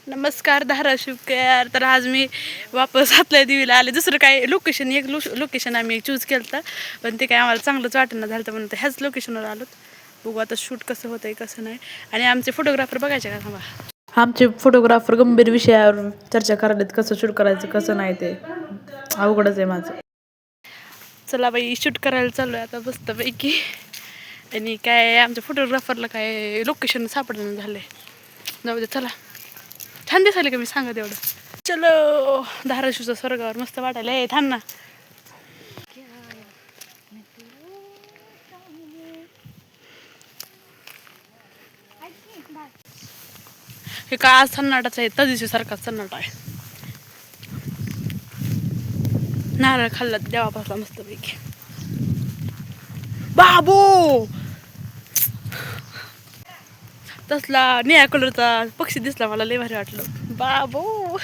नमस्कार धाराशिवकर. तर आज मी वापस आपल्या देवीला आले. दुसरं काय लोकेशन लोकेशन आम्ही चूज केलं होतं, पण ते काय आम्हाला चांगलंच वाटेना झालं तर म्हणून ह्याच लोकेशनवर आलो. बघू आता शूट कसं होतंय कसं नाही. आणि आमचे फोटोग्राफर बघायचे का थांबा. आमचे फोटोग्राफर गंभीर विषयावर चर्चा करायलेत, कसं शूट करायचं कसं नाही ते अवघडच आहे माझं. चला बाई शूट करायला चालू आहे आता मस्तपैकी. आणि काय आमच्या फोटोग्राफरला काय लोकेशन सापडणं झालंय. जाऊ दे चला. छान दिसायला का मी सांगा तेवढं. चलो धाराशिवच्या स्वर्गावर मस्त वाटायला. हे थांब ना. हे का आज सन्नाटाचं आहे, त्या दिवशी सारखा सन्नाटा आहे. नारळ खाल्ला देवापासला मस्तपैकी. बाबू तसला निळ्या कलरचा पक्षी दिसला मला, लय भारी वाटलं. बाबू